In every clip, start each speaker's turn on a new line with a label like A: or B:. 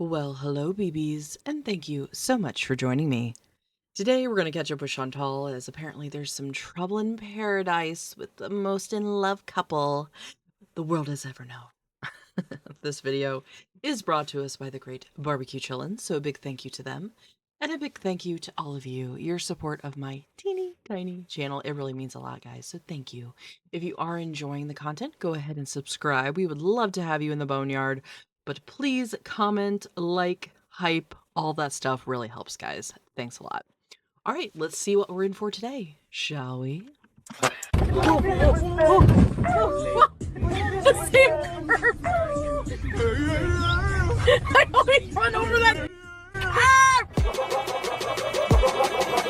A: Well, hello, BBs, and thank you so much for joining me. Today, we're going to catch up with Chantal, as apparently there's some trouble in paradise with the most in love couple the world has ever known. This video is brought to us by the great Barbecue Chillin, so a big thank you to them. And a big thank you to all of you. Your support of my teeny tiny channel, it really means a lot, guys, so thank you. If you are enjoying the content, go ahead and subscribe. We would love to have you in the boneyard. But please comment, like, hype, all that stuff really helps, guys. Thanks a lot. All right, let's see what we're in for today, shall we? The same curve. I always run over that.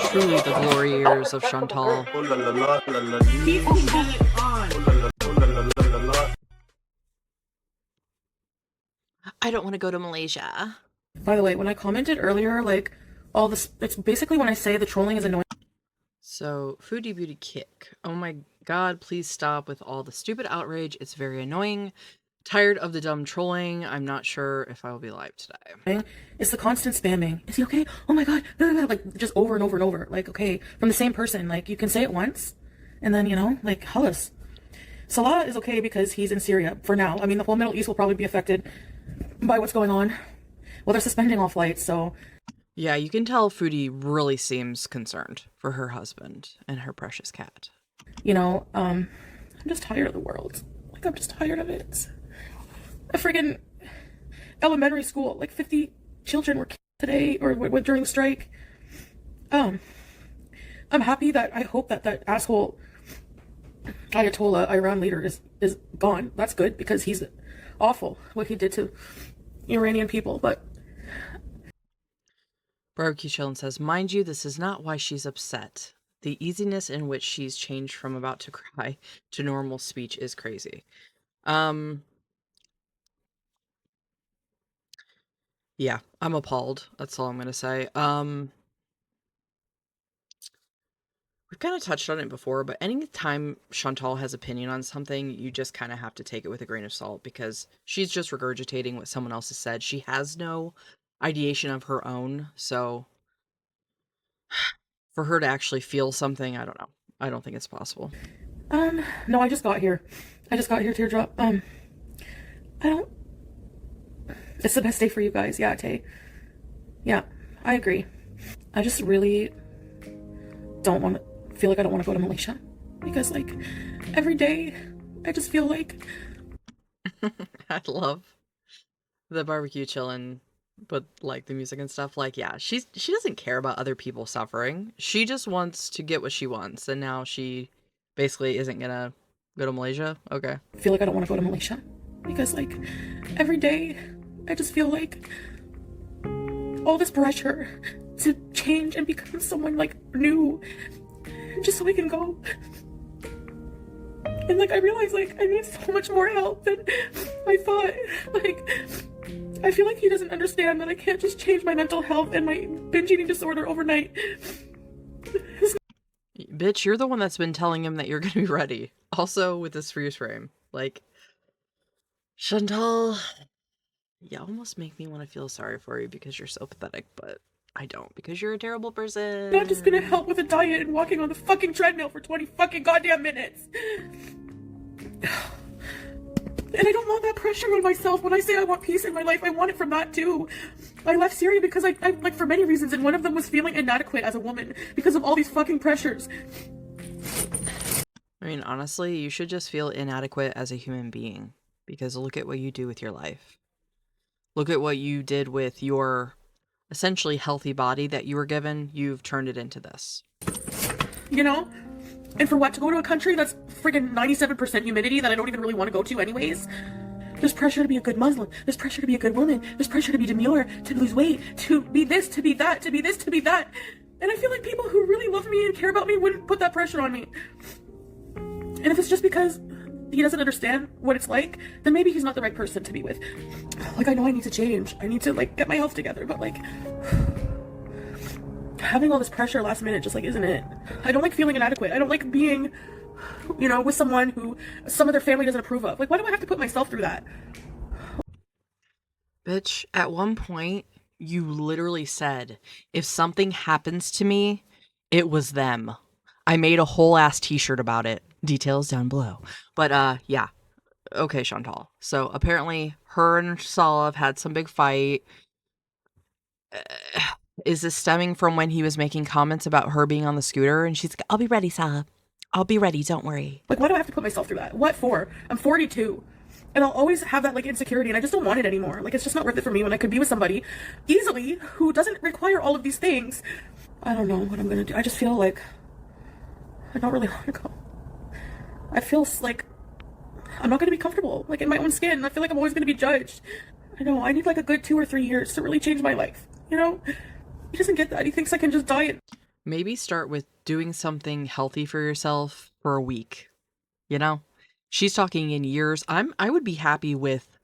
A: Truly the glory years of Chantal. I don't want to go to Malaysia.
B: By the way, when I commented earlier, like, all this, it's basically when I say the trolling is annoying.
A: So, Foodie Beauty kick. Oh my god, please stop with all the stupid outrage. It's very annoying. Tired of the dumb trolling. I'm not sure if I will be live today.
B: It's the constant spamming. Is he okay? Oh my god. Like, just over and over and over. Like, okay, from the same person. Like, you can say it once, and then, you know, like, Hellas. Salah is okay because he's in Syria for now. I mean, the whole Middle East will probably be affected by what's going on. Well, they're suspending all flights, so...
A: Yeah, you can tell Foodie really seems concerned for her husband and her precious cat.
B: You know, I'm just tired of the world. Like, I'm just tired of it. A friggin' elementary school, like 50 children were killed today, or during the strike. I'm happy that, I hope that that asshole Ayatollah, Iran leader is gone. That's good, because he's awful, what he did to Iranian people, but...
A: Barbecue Chillin says, mind you, this is not why she's upset. The easiness in which she's changed from about to cry to normal speech is crazy. Yeah, I'm appalled. That's all I'm going to say. We've kind of touched on it before, but anytime Chantal has opinion on something, you just kind of have to take it with a grain of salt, because she's just regurgitating what someone else has said. She has no ideation of her own, so for her to actually feel something, I don't know. I don't think it's possible.
B: No, I just got here. Teardrop. I don't... It's the best day for you guys. Yeah, Tay. Yeah, I agree. I just really feel like I don't want to go to Malaysia. Because, like, every day, I just feel like...
A: I love the Barbecue Chillin', but, like, the music and stuff. Like, yeah, she doesn't care about other people suffering. She just wants to get what she wants, and now she basically isn't gonna go to Malaysia. Okay.
B: I feel like I don't want to go to Malaysia. Because, like, every day, I just feel like all this pressure to change and become someone, like, new, just so I can go. And, like, I realize, like, I need so much more help than I thought. Like, I feel like he doesn't understand that I can't just change my mental health and my binge eating disorder overnight.
A: Bitch, you're the one that's been telling him that you're gonna be ready. Also, with this freeze frame. Like, Chantal, you almost make me want to feel sorry for you because you're so pathetic, but I don't, because you're a terrible person.
B: Not just gonna help with a diet and walking on the fucking treadmill for 20 fucking goddamn minutes. And I don't want that pressure on myself. When I say I want peace in my life, I want it from that too. I left Syria because I like, for many reasons, and one of them was feeling inadequate as a woman because of all these fucking pressures.
A: I mean, honestly, you should just feel inadequate as a human being, because look at what you do with your life. Look at what you did with your essentially healthy body that you were given. You've turned it into this.
B: You know? And for what? To go to a country that's friggin' 97% humidity that I don't even really want to go to anyways? There's pressure to be a good Muslim. There's pressure to be a good woman. There's pressure to be demure, to lose weight, to be this, to be that, to be this, to be that. And I feel like people who really love me and care about me wouldn't put that pressure on me. And if it's just because he doesn't understand what it's like, then maybe he's not the right person to be with. Like, I know I need to change. I need to, like, get my health together, but, like... having all this pressure last minute just, like, isn't it? I don't like feeling inadequate. I don't like being, you know, with someone who some of their family doesn't approve of. Like, why do I have to put myself through that?
A: Bitch, at one point, you literally said, if something happens to me, it was them. I made a whole ass t-shirt about it. Details down below. But, yeah. Okay, Chantal. So, apparently, her and Salah have had some big fight. Is this stemming from when he was making comments about her being on the scooter? And she's like, I'll be ready, Salah. I'll be ready, don't worry.
B: Like, why do I have to put myself through that? What for? I'm 42. And I'll always have that, like, insecurity, and I just don't want it anymore. Like, it's just not worth it for me when I could be with somebody easily who doesn't require all of these things. I don't know what I'm gonna do. I just feel like I don't really want to go. I feel like I'm not gonna be comfortable, like, in my own skin. I feel like I'm always gonna be judged. I know, I need, like, a good 2 or 3 years to really change my life, you know? He doesn't get that. He thinks I can just diet.
A: Maybe start with doing something healthy for yourself for a week. You know? She's talking in years. I would be happy with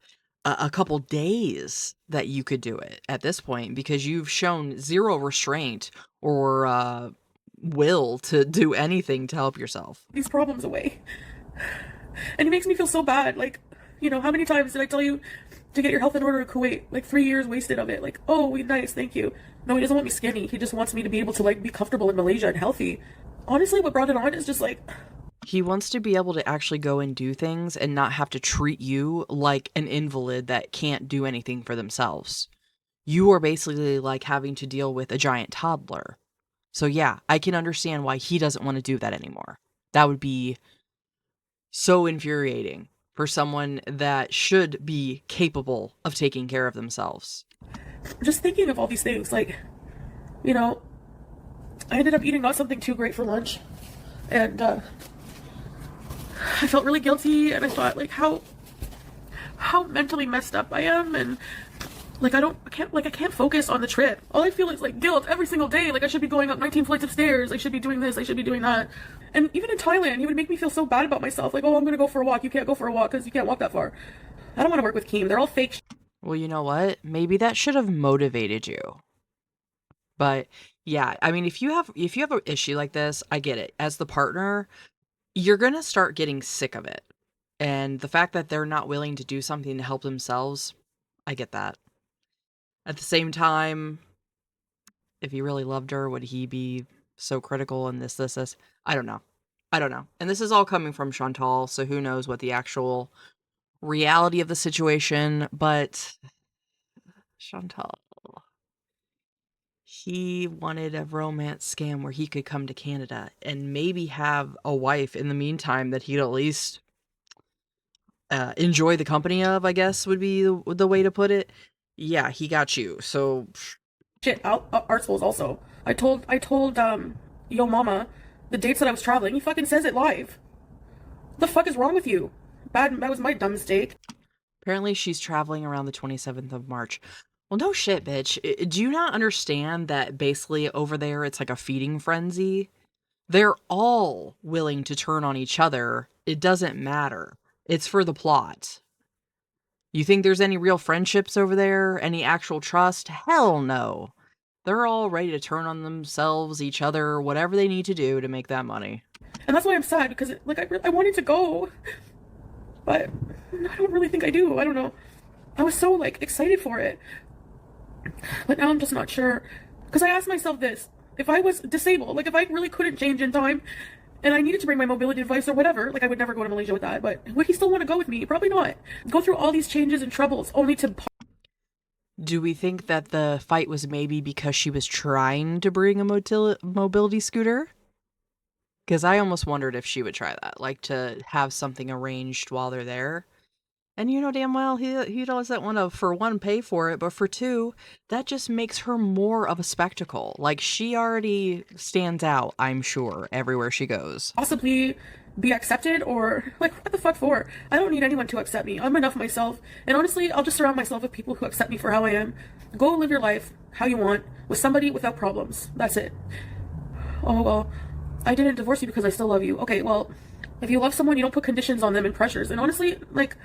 A: a couple days that you could do it at this point because you've shown zero restraint or will to do anything to help yourself.
B: These problems away. And it makes me feel so bad. Like, you know, how many times did I tell you to get your health in order in Kuwait? Like 3 years wasted of it. Like, oh, nice, thank you. No, he doesn't want me skinny. He just wants me to be able to, like, be comfortable in Malaysia and healthy. Honestly, what brought it on is just like,
A: He wants to be able to actually go and do things and not have to treat you like an invalid that can't do anything for themselves. You are basically like having to deal with a giant toddler. So yeah, I can understand why he doesn't want to do that anymore. That would be so infuriating for someone that should be capable of taking care of themselves.
B: just thinking of all these things. Like, you know, I ended up eating not something too great for lunch. And I felt really guilty, and I thought, like, how mentally messed up I am, and like I can't focus on the trip. All I feel is like guilt every single day. Like I should be going up 19 flights of stairs. I should be doing this. I should be doing that. And even in Thailand, he would make me feel so bad about myself. Like, oh, I'm gonna go for a walk. You can't go for a walk because you can't walk that far. I don't want to work with Keem. They're all fake.
A: Well, you know what? Maybe that should have motivated you. But yeah, I mean, if you have an issue like this, I get it. As the partner, you're going to start getting sick of it. And the fact that they're not willing to do something to help themselves, I get that. At the same time, if he really loved her, would he be so critical and this? I don't know. I don't know. And this is all coming from Chantal, so who knows what the actual reality of the situation, but Chantal, he wanted a romance scam where he could come to Canada and maybe have a wife in the meantime that he'd at least enjoy the company of, I guess would be the way to put it. Yeah, he got you. So
B: Shit, art schools also. I told yo mama the dates that I was traveling. He fucking says it live. What the fuck is wrong with you? That was my dumb mistake.
A: apparently she's traveling around the 27th of March. Well, no shit, bitch. Do you not understand that basically over there it's like a feeding frenzy? They're all willing to turn on each other. It doesn't matter. It's for the plot. You think there's any real friendships over there? Any actual trust? Hell no. They're all ready to turn on themselves, each other, whatever they need to do to make that money.
B: And that's why I'm sad because like I wanted to go, but I don't really think I do. I don't know. I was so like excited for it, but now I'm just not sure. Because I asked myself this: if I was disabled, like if I really couldn't change in time, and I needed to bring my mobility device or whatever, like I would never go to Malaysia with that. But would he still want to go with me? Probably not. Go through all these changes and troubles only to.
A: Do we think that the fight was maybe because she was trying to bring a mobility scooter? Because I almost wondered if she would try that, like to have something arranged while they're there. And you know damn well he doesn't want to, for one, pay for it, but for two, that just makes her more of a spectacle. Like, she already stands out, I'm sure, everywhere she goes.
B: Possibly be accepted, or like what the fuck for? I don't need anyone to accept me. I'm enough myself, and honestly I'll just surround myself with people who accept me for how I am. Go live your life how you want with somebody without problems. That's it. Oh well, I didn't divorce you because I still love you. Okay, well, if you love someone, you don't put conditions on them and pressures. And honestly, like,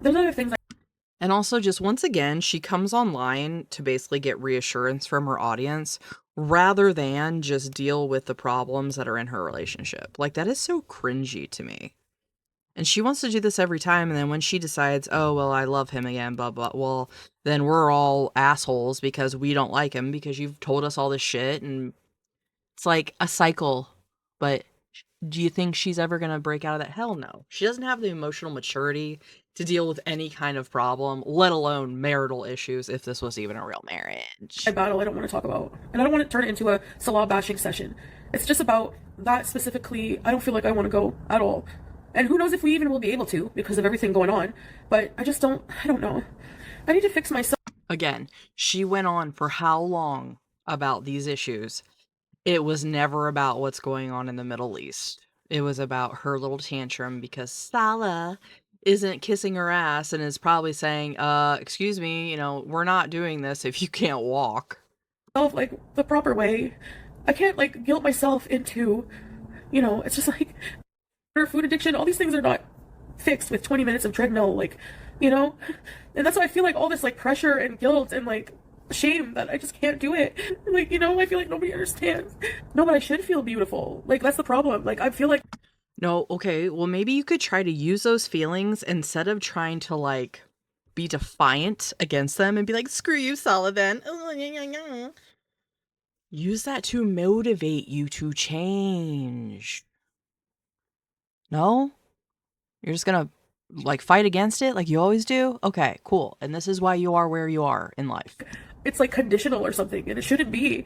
B: there's other things.
A: And also, just once again, she comes online to basically get reassurance from her audience rather than just deal with the problems that are in her relationship. Like, that is so cringy to me. And she wants to do this every time, and then when she decides, oh, well, I love him again, blah, blah, well, then we're all assholes because we don't like him because you've told us all this shit, and it's like a cycle. But do you think she's ever going to break out of that? Hell no. She doesn't have the emotional maturity to deal with any kind of problem, let alone marital issues, if this was even a real marriage.
B: A battle I don't want to talk about. And I don't want to turn it into a Salah bashing session. It's just about that specifically. I don't feel like I want to go at all. And who knows if we even will be able to because of everything going on. But I don't know. I need to fix myself.
A: Again, she went on for how long about these issues? It was never about what's going on in the Middle East. It was about her little tantrum because Salah isn't kissing her ass and is probably saying, excuse me, you know, we're not doing this if you can't walk.
B: Like the proper way. I can't like guilt myself into, you know, it's just like food addiction, all these things are not fixed with 20 minutes of treadmill, like, you know? And that's why I feel like all this like pressure and guilt and like shame that I just can't do it. Like, you know, I feel like nobody understands. No, but I should feel beautiful. Like, that's the problem. Like, I feel like.
A: No, okay, well, maybe you could try to use those feelings instead of trying to, like, be defiant against them and be like, screw you, Salah, then. Use that to motivate you to change. No? You're just gonna, like, fight against it like you always do? Okay, cool. And this is why you are where you are in life.
B: It's, like, conditional or something, and it shouldn't be.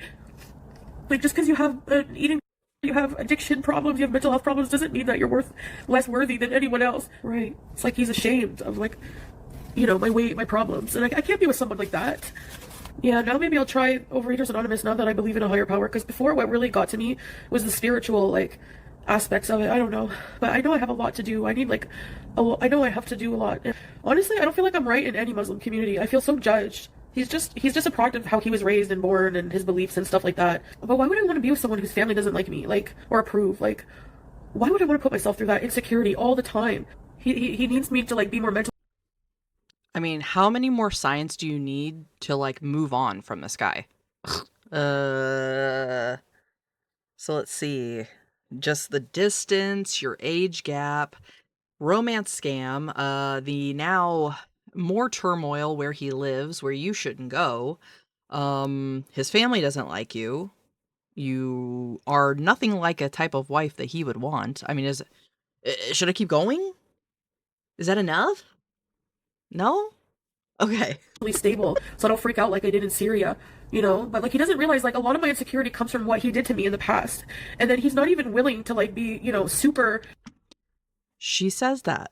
B: Like, just because you have an eating, you have addiction problems, you have mental health problems, doesn't mean that you're less worthy than anyone else. Right. It's like he's ashamed of, like, you know, my weight, my problems. And I can't be with someone like that. Yeah, now maybe I'll try Overeaters Anonymous now that I believe in a higher power. Because before, what really got to me was the spiritual, like, aspects of it. I don't know. But I know I have a lot to do. I need, like, I know I have to do a lot. Honestly, I don't feel like I'm right in any Muslim community. I feel so judged. He's just a product of how he was raised and born and his beliefs and stuff like that. But why would I want to be with someone whose family doesn't like me, like, or approve? Like, why would I want to put myself through that insecurity all the time? He needs me to, like, be more mental.
A: I mean, how many more signs do you need to, like, move on from this guy? So let's see. Just the distance, your age gap, romance scam, the now more turmoil where he lives, where you shouldn't go. His family doesn't like you. You are nothing like a type of wife that he would want. I mean, should I keep going? Is that enough? No? Okay.
B: Stable, so I don't freak out like I did in Syria, you know? But, like, he doesn't realize, like, a lot of my insecurity comes from what he did to me in the past. And then he's not even willing to, like, be, you know, super.
A: She says that,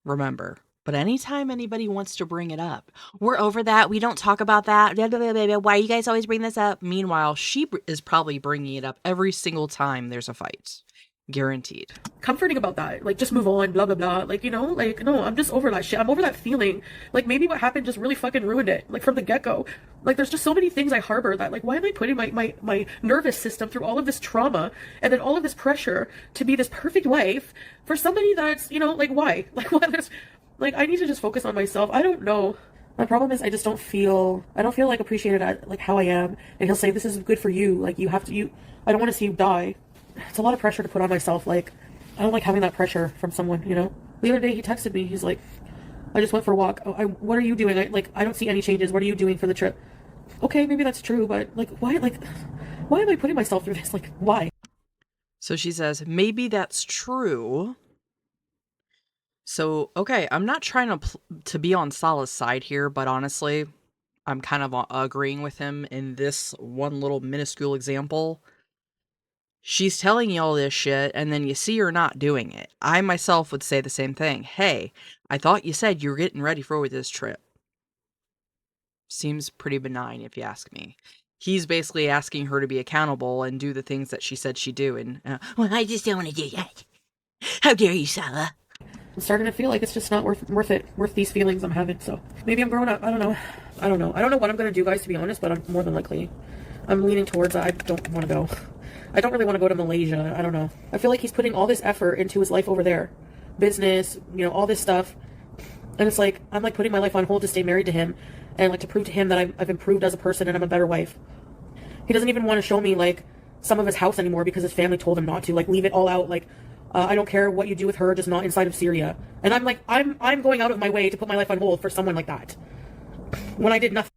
A: remember. But anytime anybody wants to bring it up, we're over that, we don't talk about that, blah, blah, blah, blah, blah. Why you guys always bring this up? Meanwhile, she is probably bringing it up every single time there's a fight. Guaranteed.
B: Comforting about that, like, just move on, blah blah blah, like, you know, like, no, I'm just over that shit. I'm over that feeling. Like, maybe what happened just really fucking ruined it, like, from the get-go. Like, there's just so many things I harbor that, like, why am I putting my nervous system through all of this trauma and then all of this pressure to be this perfect wife for somebody that's, you know, like, why? Like, what? Like, I need to just focus on myself. I don't know. My problem is I don't feel like appreciated at, like, how I am. And he'll say, this is good for you, like, I don't want to see you die. It's a lot of pressure to put on myself. Like, I don't like having that pressure from someone, you know? The other day he texted me. He's like, I just went for a walk. What are you doing? I don't see any changes. What are you doing for the trip? Okay, maybe that's true, but, like, why am I putting myself through this? Like, why?
A: So she says, maybe that's true. So, okay, I'm not trying to be on Salah's side here, but honestly, I'm kind of agreeing with him in this one little minuscule example. She's telling you all this shit, and then you see her not doing it. I myself would say the same thing. Hey, I thought you said you were getting ready for this trip. Seems pretty benign, if you ask me. He's basically asking her to be accountable and do the things that she said she'd do, and, well, I just don't want to do that. How dare you, Salah?
B: I'm starting to feel like it's just not worth these feelings I'm having, so. Maybe I'm growing up, I don't know. I don't know what I'm gonna do, guys, to be honest, but I'm more than likely. I'm leaning towards that. I don't want to go. I don't really want to go to Malaysia. I don't know. I feel like he's putting all this effort into his life over there. Business, you know, all this stuff. And it's like, I'm, like, putting my life on hold to stay married to him and, like, to prove to him that I've improved as a person and I'm a better wife. He doesn't even want to show me, like, some of his house anymore because his family told him not to. Like, leave it all out, like, I don't care what you do with her, just not inside of Syria. And I'm like, I'm going out of my way to put my life on hold for someone like that when I did nothing.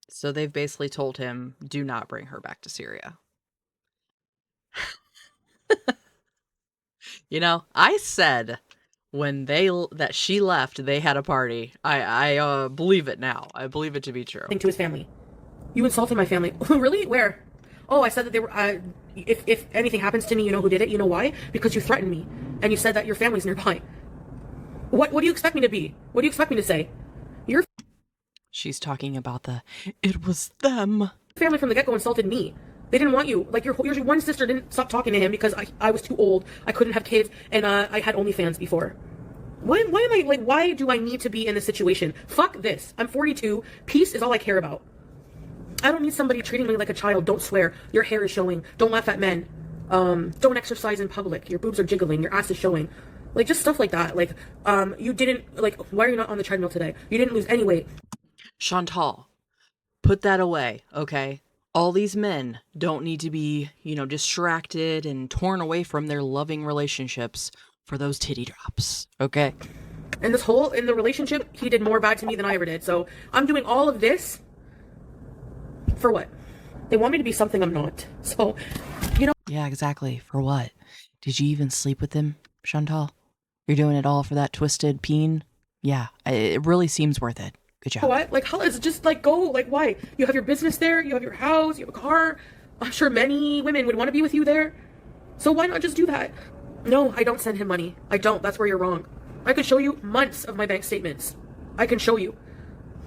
A: So they've basically told him, do not bring her back to Syria. You know, I said when that she left, they had a party. I believe it now. I believe it to be true.
B: To his family. You insulted my family. Really? Where? Oh, I said that they were, if anything happens to me, you know who did it? You know why? Because you threatened me. And you said that your family's nearby. What do you expect me to be? What do you expect me to say? Your
A: She's talking about it was them.
B: family from the get-go insulted me. They didn't want you. Like, your one sister didn't stop talking to him because I was too old. I couldn't have kids, and I had OnlyFans before. Why am I, like, why do I need to be in this situation? Fuck this. I'm 42. Peace is all I care about. I don't need somebody treating me like a child. Don't swear. Your hair is showing. Don't laugh at men. Don't exercise in public. Your boobs are jiggling. Your ass is showing. Like, just stuff like that. Like, you didn't, like, why are you not on the treadmill today? You didn't lose any weight.
A: Chantal, put that away, okay? All these men don't need to be, distracted and torn away from their loving relationships for those titty drops, okay?
B: And in the relationship, he did more bad to me than I ever did. So I'm doing all of this for what? They want me to be something I'm not. So,
A: Yeah, exactly. For what? Did you even sleep with him, Chantal? You're doing it all for that twisted peen? Yeah, it really seems worth it. Good job.
B: What? Like, how is it just like go? Like, why? You have your business there, you have your house, you have a car. I'm sure many women would want to be with you there. So why not just do that? No, I don't send him money. I don't. That's where you're wrong. I could show you months of my bank statements. I can show you.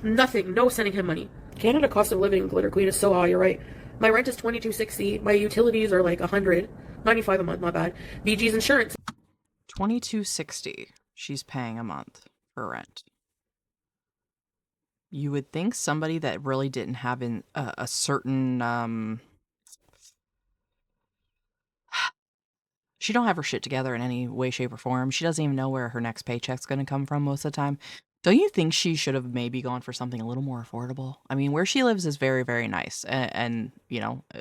B: Nothing. No sending him money. Canada cost of living, Glitter Queen, is so high. You're right. My rent is $22.60. My utilities are like $195 a month. Not bad. BG's insurance.
A: $22.60 she's paying a month for rent. You would think somebody that really didn't have a certain she don't have her shit together in any way, shape, or form. She doesn't even know where her next paycheck's going to come from most of the time. Don't you think she should have maybe gone for something a little more affordable? I mean, where she lives is very, very nice. And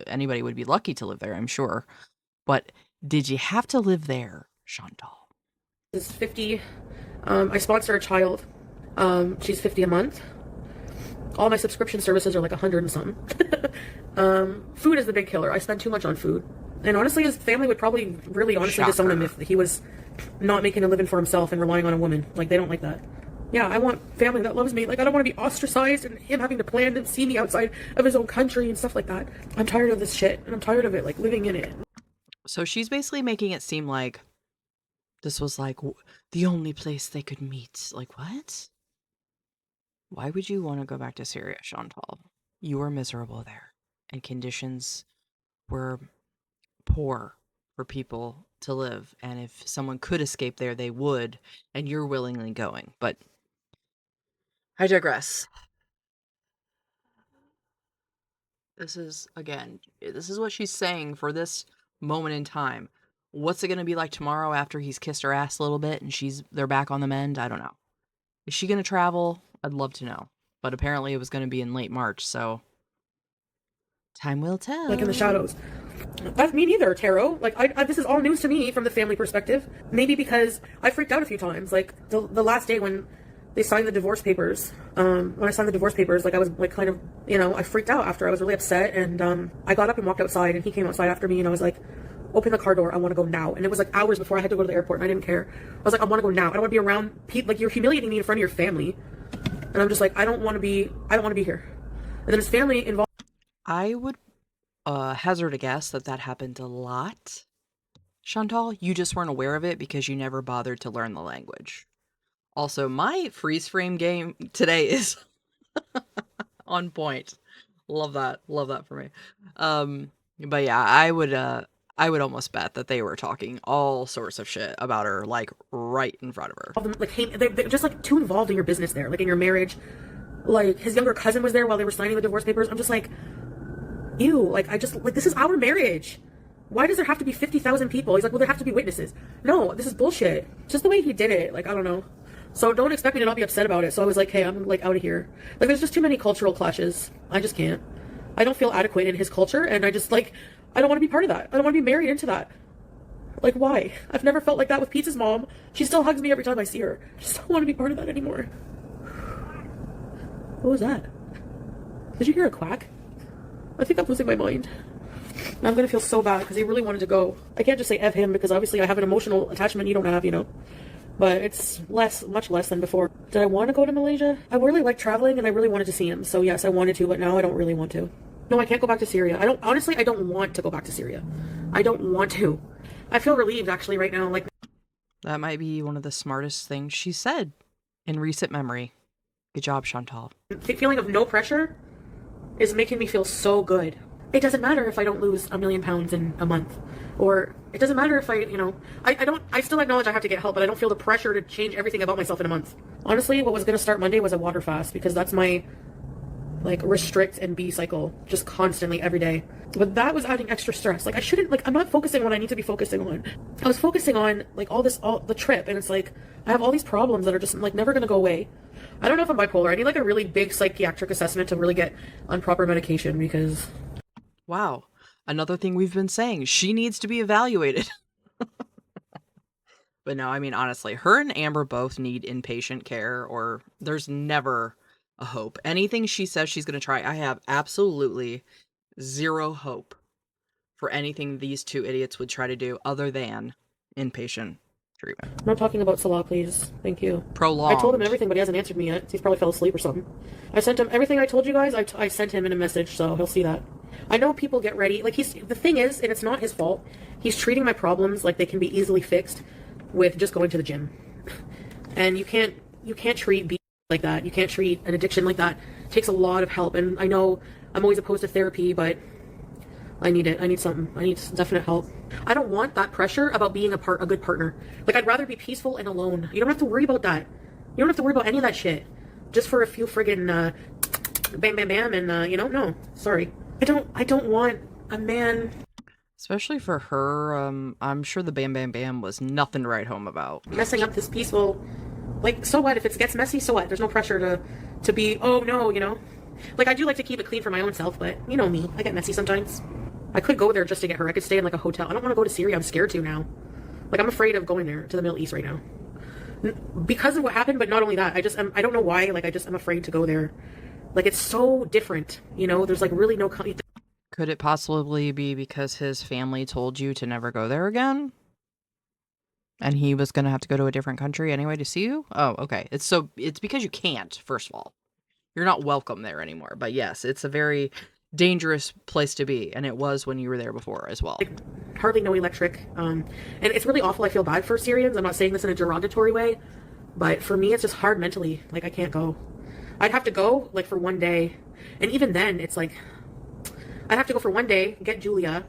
A: anybody would be lucky to live there, I'm sure. But did you have to live there, Chantal?
B: Is 50. I sponsor a child. She's 50 a month. All my subscription services are like 100 and something. Food is the big killer. I spend too much on food. And honestly, his family would probably really honestly disown him if he was not making a living for himself and relying on a woman. Like, they don't like that. Yeah, I want family that loves me. Like, I don't want to be ostracized and him having to plan and see me outside of his own country and stuff like that. I'm tired of this shit, and I'm tired of it, like, living in it.
A: So she's basically making it seem like this was, like, the only place they could meet. Like, what? Why would you want to go back to Syria, Chantal? You were miserable there, and conditions were poor for people to live, and if someone could escape there, they would, and you're willingly going. But I digress. This is what she's saying for this moment in time. What's it going to be like tomorrow after he's kissed her ass a little bit and they're back on the mend? I don't know. Is she going to travel? I'd love to know. But apparently it was going to be in late March, so time will tell.
B: Like, in the shadows. That's me neither, Tarot. Like, this is all news to me from the family perspective. Maybe because I freaked out a few times. Like, the last day when they signed the divorce papers, like, I was, like, kind of, I freaked out after. I was really upset, and I got up and walked outside, and he came outside after me, and I was like, open the car door, I want to go now. And it was, like, hours before I had to go to the airport, and I didn't care. I was like, I want to go now. I don't want to be around people. Like, you're humiliating me in front of your family. And I'm just like, I don't want to be here. And then his family involved.
A: I would hazard a guess that happened a lot. Chantal, you just weren't aware of it because you never bothered to learn the language. Also, my freeze frame game today is on point. Love that for me. But yeah, I would almost bet that they were talking all sorts of shit about her, like, right in front of her.
B: Like, hey, they're just, like, too involved in your business there, like, in your marriage. Like, his younger cousin was there while they were signing the divorce papers. I'm just like, ew, like, this is our marriage. Why does there have to be 50,000 people? He's like, well, there have to be witnesses. No, this is bullshit. Just the way he did it, like, I don't know. So don't expect me to not be upset about it. So I was like, hey, I'm, like, out of here. Like, there's just too many cultural clashes. I just can't. I don't feel adequate in his culture, and I just, like, I don't want to be part of that. I don't want to be married into that. Like, why? I've never felt like that with Pete's mom. She still hugs me every time I see her. I just don't want to be part of that anymore. What was that? Did you hear a quack? I think I'm losing my mind. I'm gonna feel so bad because he really wanted to go. I can't just say F him because obviously I have an emotional attachment you don't have, you know. But it's much less than before. Did I want to go to Malaysia? I really like traveling and I really wanted to see him. So yes, I wanted to, but now I don't really want to. No, I can't go back to Syria. Honestly, I don't want to go back to Syria. I don't want to. I feel relieved actually right now. Like,
A: That might be one of the smartest things she said in recent memory. Good job, Chantal.
B: feeling of no pressure is making me feel so good. It doesn't matter if I don't lose £1 million in a month, or it doesn't matter if I still acknowledge I have to get help, but I don't feel the pressure to change everything about myself in a month. Honestly, what was going to start Monday was a water fast because that's my like restrict and be cycle just constantly every day. But that was adding extra stress. Like I'm not focusing on what I need to be focusing on. I was focusing on like all the trip, and it's like I have all these problems that are just like never going to go away. I don't know if I'm bipolar. I need like a really big psychiatric assessment to really get on proper medication because...
A: Wow. Another thing we've been saying, she needs to be evaluated. But no, I mean, honestly, her and Amber both need inpatient care, or there's never a hope. Anything she says she's going to try, I have absolutely zero hope for anything these two idiots would try to do other than inpatient treatment.
B: I'm not talking about Salah, please. Thank you.
A: Prolonged.
B: I told him everything, but he hasn't answered me yet. He's probably fell asleep or something. I sent him everything I told you guys. I sent him in a message, so he'll see that. I know people get ready. Like, the thing is, and it's not his fault, he's treating my problems like they can be easily fixed with just going to the gym. And you can't treat like that. You can't treat an addiction like that. It takes a lot of help. And I know I'm always opposed to therapy, but I need it. I need something. I need definite help. I don't want that pressure about being a good partner. Like, I'd rather be peaceful and alone. You don't have to worry about that. You don't have to worry about any of that shit. Just for a few friggin' bam bam bam and no. Sorry. I don't want a man.
A: Especially for her, I'm sure the bam bam bam was nothing to write home about.
B: Messing up this peaceful, like, so what? If it gets messy, so what? There's no pressure to be, oh no, Like, I do like to keep it clean for my own self, but you know me, I get messy sometimes. I could go there just to get her. I could stay in like a hotel. I don't want to go to Syria. I'm scared to now. Like, I'm afraid of going there to the Middle East right now. Because of what happened, but not only that, I don't know why, like, I'm afraid to go there. Like, it's so different, there's like really no...
A: Could it possibly be because his family told you to never go there again? And he was going to have to go to a different country anyway to see you? Oh, okay. It's because you can't, first of all. You're not welcome there anymore. But yes, it's a very dangerous place to be. And it was when you were there before as well.
B: Like, hardly no electric. And it's really awful. I feel bad for Syrians. I'm not saying this in a derogatory way. But for me, it's just hard mentally. Like, I can't go. I'd have to go, like, for one day. And even then, it's like... I'd have to go for one day, get Julia.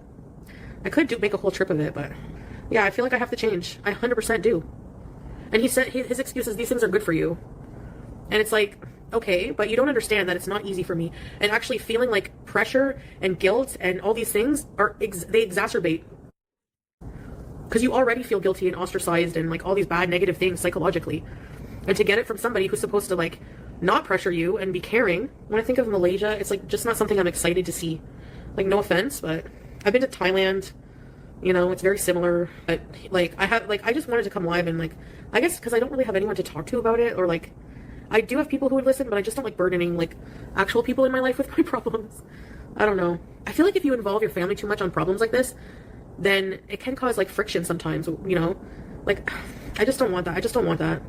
B: I could make a whole trip of it, but... Yeah, I feel like I have to change. I 100% do. And he said, his excuse is, these things are good for you. And it's like, okay, but you don't understand that it's not easy for me. And actually feeling like pressure and guilt and all these things, they exacerbate. Because you already feel guilty and ostracized and like all these bad negative things psychologically. And to get it from somebody who's supposed to like not pressure you and be caring. When I think of Malaysia, it's like just not something I'm excited to see. Like, no offense, but I've been to Thailand. It's very similar. But like I just wanted to come live and like, I guess because I don't really have anyone to talk to about it, or like I do have people who would listen, but I just don't like burdening like actual people in my life with my problems. I don't know. I feel like if you involve your family too much on problems like this, then it can cause like friction sometimes, like I just don't want that. I just don't want that.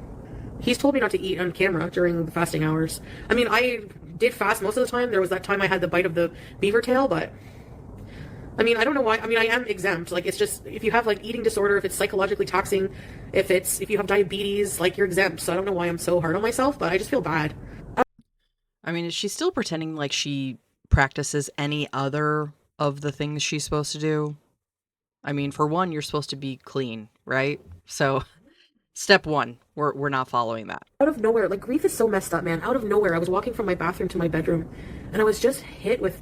B: He's told me not to eat on camera during the fasting hours. I mean, I did fast most of the time. There was that time I had the bite of the beaver tail, but I mean, I don't know why. I mean, I am exempt. Like, it's just, if you have like eating disorder, if it's psychologically taxing, if you have diabetes, like, you're exempt. So I don't know why I'm so hard on myself, but I just feel bad.
A: I mean, is she still pretending like she practices any other of the things she's supposed to do? I mean, for one, you're supposed to be clean, right? So step one, we're not following that.
B: Out of nowhere, like, grief is so messed up, man. Out of nowhere, I was walking from my bathroom to my bedroom, and I was just hit with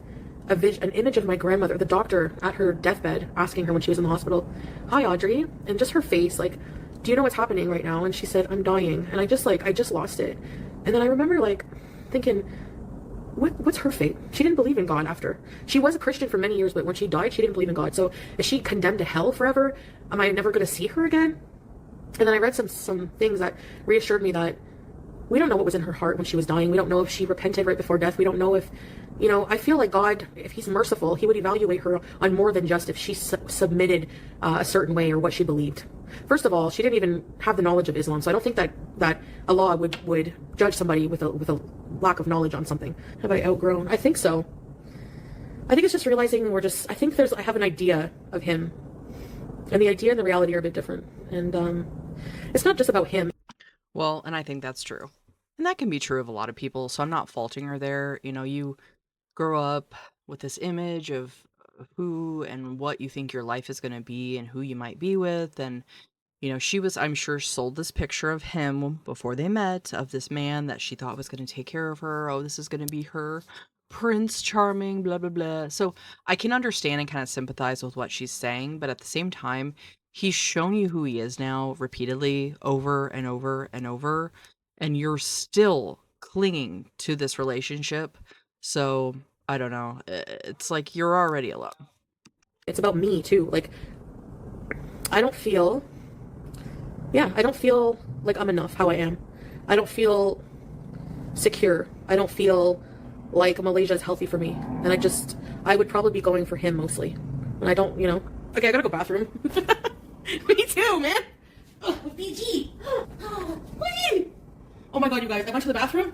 B: an image of my grandmother, the doctor at her deathbed, asking her when she was in the hospital, "Hi, Audrey," and just her face, like, "Do you know what's happening right now?" And she said, "I'm dying." And I just lost it. And then I remember, like, thinking, what's her fate? She didn't believe in God after. She was a Christian for many years, but when she died, she didn't believe in God. So is she condemned to hell forever? Am I never going to see her again? And then I read some things that reassured me that we don't know what was in her heart when she was dying. We don't know if she repented right before death. We don't know if, I feel like God, if he's merciful, he would evaluate her on more than just if she submitted a certain way or what she believed. First of all, she didn't even have the knowledge of Islam, so I don't think that Allah would judge somebody with a lack of knowledge on something. Have I outgrown? I think so. I think it's just realizing I have an idea of him, and the idea and the reality are a bit different. And it's not just about him.
A: Well, and I think that's true. And that can be true of a lot of people, so I'm not faulting her there. You grow up with this image of who and what you think your life is going to be and who you might be with. And, she was, I'm sure, sold this picture of him before they met, of this man that she thought was going to take care of her. Oh, this is going to be her Prince Charming, blah, blah, blah. So I can understand and kind of sympathize with what she's saying, but at the same time, he's shown you who he is now repeatedly over and over and over, and you're still clinging to this relationship. So I don't know. It's like you're already alone.
B: It's about me too. Like, I don't feel like I'm enough how I am. I don't feel secure. I don't feel like Malaysia is healthy for me. And I would probably be going for him mostly. And I don't, okay, I gotta go bathroom. Me too, man. Oh, BG. Oh my god, you guys, I went to the bathroom.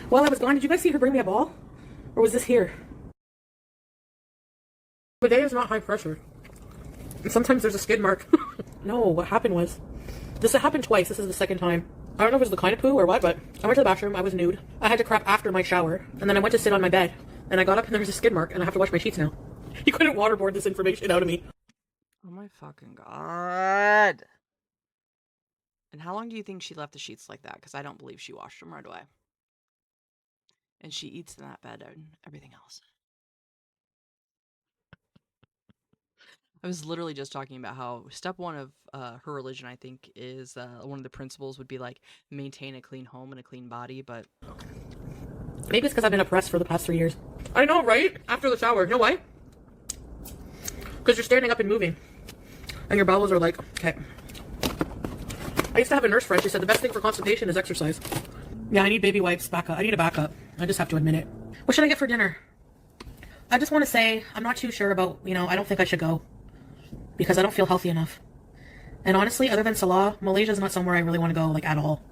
B: While I was gone, did you guys see her bring me a ball? Or was this here? Bidet is not high pressure. And sometimes there's a skid mark. No, what happened was, this happened twice. This is the second time. I don't know if it was the kind of poo or what, but I went to the bathroom. I was nude. I had to crap after my shower. And then I went to sit on my bed. And I got up and there was a skid mark and I have to wash my sheets now. You couldn't waterboard this information out of me.
A: Oh my fucking god. And how long do you think she left the sheets like that? Because I don't believe she washed them right away. And she eats in that bed and everything else. I was literally just talking about how step one of her religion, I think, is one of the principles would be like maintain a clean home and a clean body. But
B: maybe it's because I've been oppressed for the past 3 years. I know, right? After the shower. You know why? Because you're standing up and moving. And your bowels are like, okay. I used to have a nurse friend. She said the best thing for constipation is exercise. Yeah, I need baby wipes backup. I need a backup. I just have to admit it. What should I get for dinner? I just want to say I'm not too sure about, I don't think I should go. Because I don't feel healthy enough. And honestly, other than Salah, Malaysia is not somewhere I really want to go, like, at all.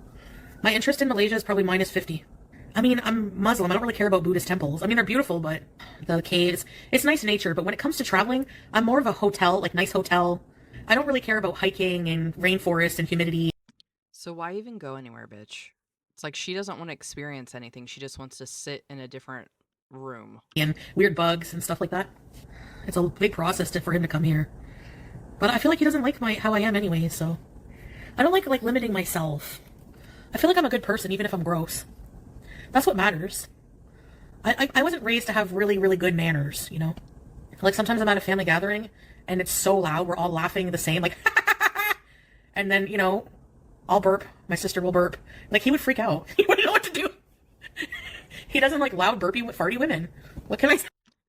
B: My interest in Malaysia is probably minus 50. I mean, I'm Muslim. I don't really care about Buddhist temples. I mean, they're beautiful, but the caves, it's nice nature. But when it comes to traveling, I'm more of a hotel, like nice hotel. I don't really care about hiking and rainforest and humidity.
A: So why even go anywhere, bitch? It's like she doesn't want to experience anything. She just wants to sit in a different room.
B: And weird bugs and stuff like that. It's a big process for him to come here. But I feel like he doesn't like how I am anyway, so I don't like limiting myself. I feel like I'm a good person even if I'm gross. That's what matters. I wasn't raised to have really, really good manners, Like sometimes I'm at a family gathering and it's so loud, we're all laughing the same, like and then, I'll burp, my sister will burp. Like he would freak out. He wouldn't know what to do. He doesn't like loud burpy farty women. What can I say?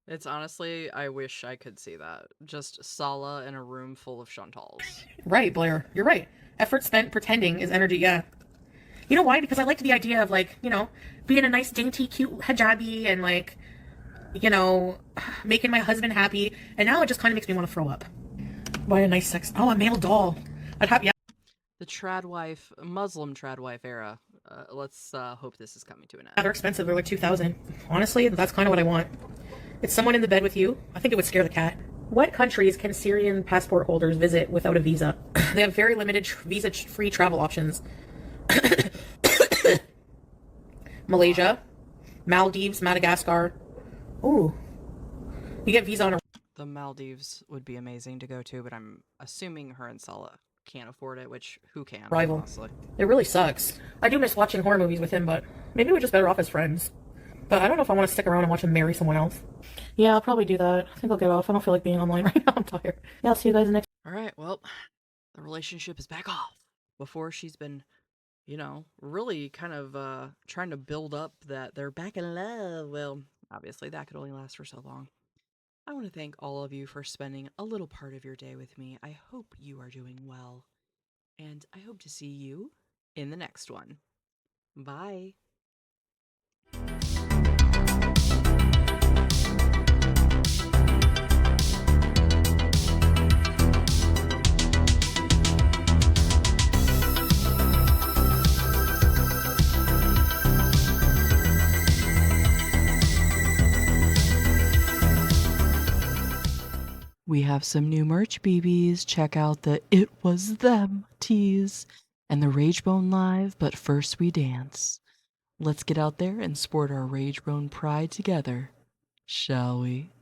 A: It's honestly, I wish I could see that. Just Salah in a room full of Chantals.
B: Right, Blair. You're right. Effort spent pretending is energy, yeah. You know why? Because I liked the idea of being a nice, dainty, cute hijabi and making my husband happy. And now it just kind of makes me want to throw up. Buy a nice a male doll. I'd have, yeah.
A: The Muslim trad wife era. Let's hope this is coming to an end.
B: They're expensive. They're like $2,000. Honestly, that's kind of what I want. It's someone in the bed with you. I think it would scare the cat. What countries can Syrian passport holders visit without a visa? They have very limited visa-free travel options. Malaysia, Maldives, Madagascar. Ooh. You get visa on a...
A: The Maldives would be amazing to go to, but I'm assuming her and Salah can't afford it, which who can?
B: Rival.
A: Honestly.
B: It really sucks. I do miss watching horror movies with him, but maybe we're just better off as friends. But I don't know if I want to stick around and watch him marry someone else. Yeah, I'll probably do that. I think I'll get off. I don't feel like being online right now. I'm tired. Yeah, I'll see you guys next.
A: All right, well, the relationship is back off. Before she's been really kind of trying to build up that they're back in love. Well, obviously that could only last for so long. I want to thank all of you for spending a little part of your day with me. I hope you are doing well, and I hope to see you in the next one. Bye. We have some new merch, BBs. Check out the It Was Them tees and the Ragebone Live, but first we dance. Let's get out there and sport our Ragebone pride together, shall we?